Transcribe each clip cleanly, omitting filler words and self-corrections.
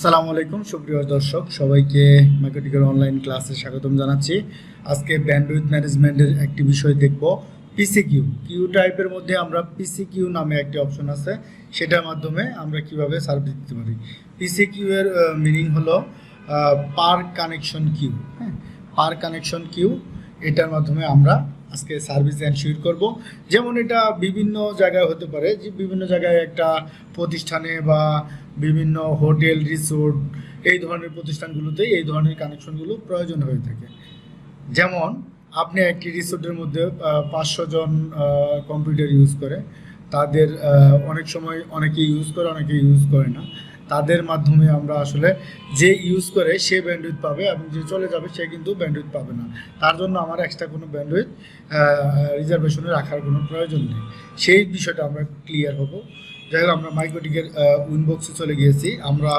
আসসালামু আলাইকুম সুপ্রিয় দর্শক সবাইকে মাইক্রোটিকের অনলাইন ক্লাসে স্বাগতম জানাচ্ছি। আজকে ব্যান্ডউইথ ম্যানেজমেন্টের একটি বিষয় দেখব, পিসিকিউ। কিউ টাইপের মধ্যে আমরা পিসিকিউ নামে একটি অপশন আছে, সেটার মাধ্যমে আমরা কিভাবে সার্ভিস দিতে পারি। পিসিকিউ এর মিনিং হলো পার কানেকশন কিউ। হ্যাঁ, পার কানেকশন কিউ, এটার মাধ্যমে আমরা আজকে সার্ভিস এনশিওর করব। যেমন এটা বিভিন্ন জায়গায় হতে পারে, যে বিভিন্ন জায়গায় একটা প্রতিষ্ঠানে বা বিভিন্ন হোটেল রিসোর্ট এই ধরনের প্রতিষ্ঠানগুলোতে এই ধরনের কানেকশনগুলো প্রয়োজন হয়ে থাকে। যেমন আপনি একটি রিসোর্টের মধ্যে 500 জন কম্পিউটার ইউজ করে, তাদের অনেক সময় অনেকে ইউজ করে অনেকে ইউজ করে না। তাদের মাধ্যমে আমরা আসলে যে ইউজ করে সে ব্যান্ডউইথ পাবে এবং যে চলে যাবে সে কিন্তু ব্যান্ডউইথ পাবে না। তার জন্য আমার এক্সট্রা কোনো ব্যান্ডউইথ রিজার্ভেশনে রাখার কোনো প্রয়োজন নেই। সেই বিষয়টা আমরা ক্লিয়ার হব। যাই হোক, আমরা মাইক্রোটিকের উইনবক্সে চলে গিয়েছি। আমরা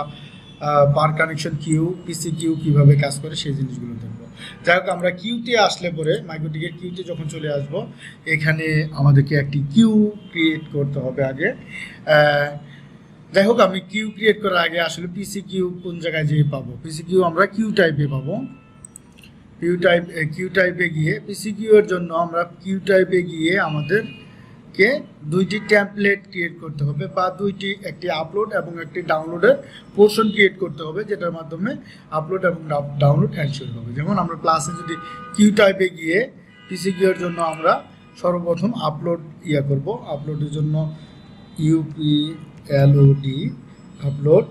পার কানেকশন কিউ, পিসি কিউ কীভাবে কাজ করে সেই জিনিসগুলো দেখবো। যাই হোক, আমরা কিউতে আসলে পরে মাইক্রোটিকের কিউতে যখন চলে আসব, এখানে আমাদেরকে একটি কিউ ক্রিয়েট করতে হবে আগে। যাই হোক, আমি কিউ ক্রিয়েট করার আগে আসলে পিসি কিউ কোন জায়গায় যেয়ে পাবো। পিসি কিউ আমরা কিউ টাইপে পাবো। কিউ টাইপে গিয়ে পিসি কিউ এর জন্য আমরা কিউ টাইপে গিয়ে আমাদেরকে দুইটি টেমপ্লেট ক্রিয়েট করতে হবে, বা একটি আপলোড এবং একটি ডাউনলোডের পোর্শন ক্রিয়েট করতে হবে, যেটার মাধ্যমে আপলোড এবং ডাউনলোড এনশিওর হবে। যেমন আমরা ক্লাসে যদি কিউ টাইপে গিয়ে পিসি কিউ এর জন্য আমরা সর্বপ্রথম আপলোড করব। আপলোডের জন্য UPLOD আপলোড।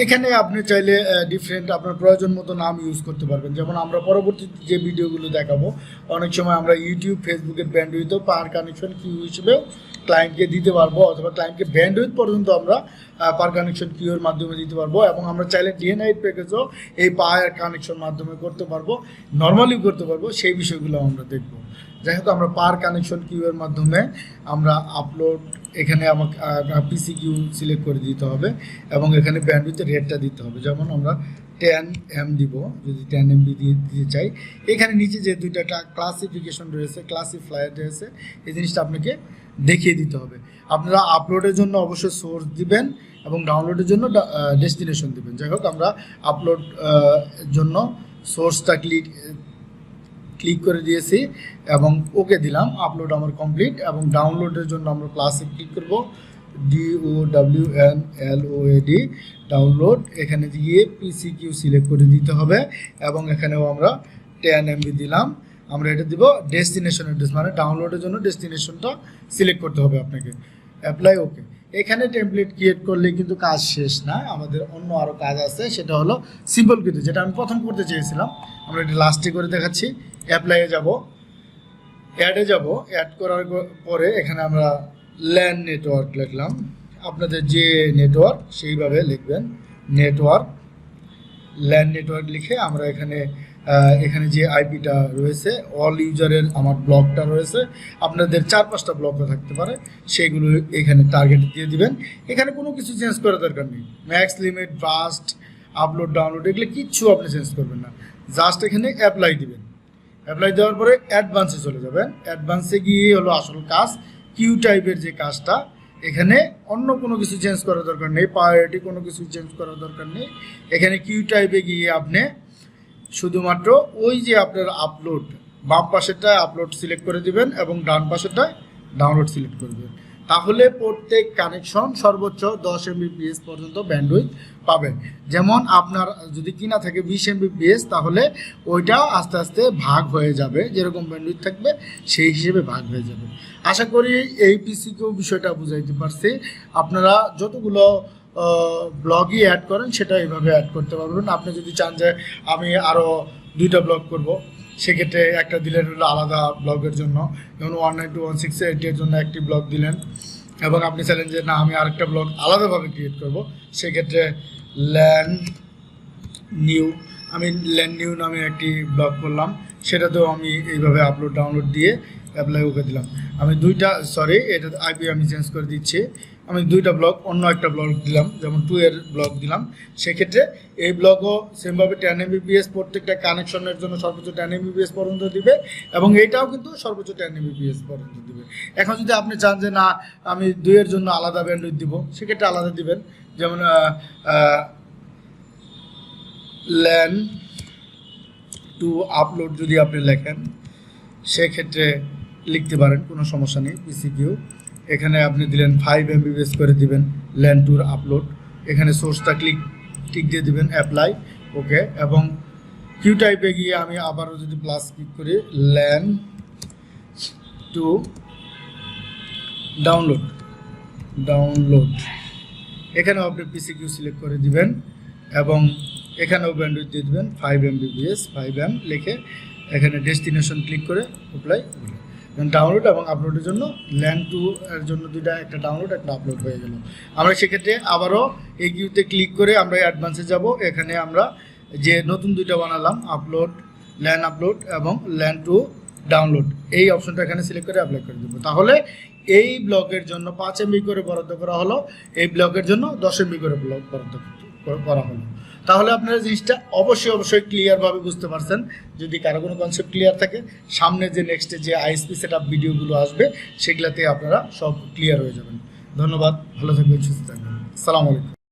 এখানে আপনি চাইলে ডিফারেন্ট আপনার প্রয়োজন মতো নাম ইউজ করতে পারবেন। যেমন আমরা পরবর্তী যে ভিডিওগুলো দেখাবো, অনেক সময় আমরা ইউটিউব ফেসবুকের ব্যান্ডউইথও পার কানেকশন কিউ হিসেবেও ক্লায়েন্টকে দিতে পারবো, অথবা ক্লায়েন্টকে ব্যান্ডউইথ পর্যন্ত আমরা পার কানেকশন কিউর মাধ্যমে দিতে পারবো। এবং আমরা চাইলে DNI প্যাকেজও এই পার কানেকশন মাধ্যমে করতে পারবো, নর্মালিও করতে পারবো। সেই বিষয়গুলো আমরা দেখবো। যাই হোক, আমরা পার কানেকশন কিউ এর মাধ্যমে আমরা আপলোড, এখানে আমাকে পিসি কিউ সিলেক্ট করে দিতে হবে এবং এখানে ব্যান্ডউইথের রেটটা দিতে হবে। যেমন আমরা 10 MB দিব, যদি 10 MB দিতে চাই। এখানে নিচে যে দুইটা ক্লাসিফিকেশন রয়েছে, ক্লাসিফায়ার রয়েছে, এই জিনিসটা আপনাকে দেখিয়ে দিতে হবে। আপনারা আপলোডের জন্য অবশ্যই সোর্স দিবেন এবং ডাউনলোডের জন্য ডেস্টিনেশন দিবেন। যাই হোক, আমরা আপলোড জন্য সোর্সটা ক্লিক করে দিয়েছি এবং ওকে দিলাম। আপলোড আমার কমপ্লিট। এবং ডাউনলোডের জন্য আমরা প্লাসে ক্লিক করব, DOWNLOAD ডাউনলোড। এখানে গিয়ে পিসি কিউ সিলেক্ট করে দিতে হবে এবং এখানেও আমরা 10 MB দিলাম। আমরা এটা দিব ডেস্টিনেশন অ্যাড্রেস, মানে ডাউনলোডের জন্য ডেস্টিনেশনটা সিলেক্ট করতে হবে আপনাকে। অ্যাপ্লাই, ওকে। এখানে টেমপ্লেট ক্রিয়েট করলে কিন্তু কাজ শেষ না, আমাদের অন্য আরও কাজ আছে। সেটা হলো সিম্পল কিন্তু, যেটা আমি প্রথম করতে চেয়েছিলাম। আমরা এটা লাস্টে করে দেখাচ্ছি। অ্যাপ্লাইয়ে যাব, অ্যাডে যাব। অ্যাড করার পরে এখানে আমরা ল্যান নেটওয়ার্ক লিখলাম। আপনাদের যে নেটওয়ার্ক সেইভাবে লিখবেন, নেটওয়ার্ক, ল্যান নেটওয়ার্ক লিখে আমরা এখানে যে আইপিটা রয়েছে, অল ইউজারের আমার ব্লকটা রয়েছে, আপনাদের 4-5টা ব্লকও থাকতে পারে, সেইগুলো এখানে টার্গেট দিয়ে দিবেন। এখানে কোনো কিছু চেঞ্জ করার দরকার নেই। Max, limit, burst, upload, download এগুলো কিচ্ছু আপনি চেঞ্জ করবেন না। জাস্ট এখানে অ্যাপ্লাই দিবেন। অ্যাপ্লাই দেওয়ার পরে অ্যাডভান্সে চলে যাবেন। অ্যাডভান্সে গিয়ে হলো আসল কাজ, কিউ টাইপের যে কাজটা। এখানে অন্য কোনো কিছু চেঞ্জ করার দরকার নেই, প্রায়োরিটি কোনো কিছু চেঞ্জ করার দরকার নেই। এখানে কিউ টাইপে গিয়ে আপনি শুধুমাত্র ওই যে আপনার আপলোড, বাম পাশেরটা আপলোড সিলেক্ট করে দিবেন এবং ডান পাশেরটা ডাউনলোড সিলেক্ট করবেন। তাহলে প্রত্যেক কানেকশন সর্বোচ্চ 10 Mbps পর্যন্ত ব্যান্ডউইথ পাবেন। যেমন আপনার যদি কিনা থাকে 20 Mbps, তাহলে ওইটা আস্তে আস্তে ভাগ হয়ে যাবে, যেরকম ব্যান্ডউইথ থাকবে সেই হিসেবে ভাগ হয়ে যাবে। আশা করি এই পিসিকেও বিষয়টা বুঝাইতে পারছি। আপনারা যতগুলো ব্লগই অ্যাড করেন সেটা এইভাবে অ্যাড করতে পারবেন। আপনি যদি চান যে আমি আরও 2টা ব্লগ করব, সেক্ষেত্রে একটা দিলেন হলো আলাদা ব্লগের জন্য, যেমন 192.168 এর জন্য একটি ব্লগ দিলেন। এবং আপনি চাইলেন যে না, আমি আরেকটা ব্লগ আলাদাভাবে ক্রিয়েট করব, সেক্ষেত্রে ল্যান্ড নিউ নামে একটি ব্লগ করলাম, সেটাতেও আমি এইভাবে আপলোড ডাউনলোড দিয়ে অ্যাপ্লাই ওকে দিলাম। আমি এটা আইপি আমি চেঞ্জ করে দিচ্ছি। আমি 2টা ব্লগ, অন্য একটা ব্লগ দিলাম, যেমন 2 এর ব্লগ দিলাম। সেক্ষেত্রে এই ব্লগও সেমভাবে 10 Mbps প্রত্যেকটা কানেকশনের জন্য সর্বোচ্চ 10 Mbps পর্যন্ত দিবে এবং এটাও কিন্তু সর্বোচ্চ 10 Mbps পর্যন্ত দিবে। এখন যদি আপনি চান যে না, আমি 2 এর জন্য আলাদা ব্যান্ডউইথ দিব, সেক্ষেত্রে আলাদা দিবেন। যেমন ল্যান টু আপলোড যদি আপনি লেখেন সেক্ষেত্রে লিখতে পারেন, কোনো সমস্যা নেই। পিসিকিউ এখানে আপনি দিলেন 5 MB করে দিবেন ল্যান টুর আপলোড, এখানে সোর্সটা টিক দিয়ে দিবেন, অ্যাপ্লাই, ওকে। এবং কিউ টাইপে গিয়ে আমি আবারও যদি প্লাস ক্লিক করি ল্যান টু ডাউনলোড এখানেও আপনি পিসিকিউ সিলেক্ট করে দিবেন এবং এখানেও ব্যান্ডউইথ দিয়ে দেবেন 5 MB 5M লিখে এখানে ডেস্টিনেশন ক্লিক করে অ্যাপ্লাই। ডাউনলোড এবং আপলোডের জন্য ল্যান টু এর জন্য দুইটা, একটা ডাউনলোড একটা আপলোড হয়ে গেল। আমরা সেক্ষেত্রে আবারও এই কিউতে ক্লিক করে আমরা অ্যাডভান্সে যাব। এখানে আমরা যে নতুন দুইটা বানালাম আপলোড, ল্যান আপলোড এবং ল্যান টু ডাউনলোড, এই অপশনটা এখানে সিলেক্ট করে অ্যাপ্লাই করে দেবো। তাহলে এই ব্লকের জন্য 5 MB করে বরাদ্দ করা হলো, এই ব্লকের জন্য 10 MB করে ব্লক বরাদ্দ করা হলো। তাহলে আপনারা জিনিসটা অবশ্যই ক্লিয়ারভাবে বুঝতে পারছেন। যদি কারো কোনো কনসেপ্ট ক্লিয়ার থাকে, সামনে যে নেক্সটে যে আইএসপি সেটআপ ভিডিওগুলো আসবে সেগুলাতে আপনারা সব ক্লিয়ার হয়ে যাবেন। ধন্যবাদ, ভালো থাকবেন, সুস্থ থাকবেন, আসসালামু আলাইকুম।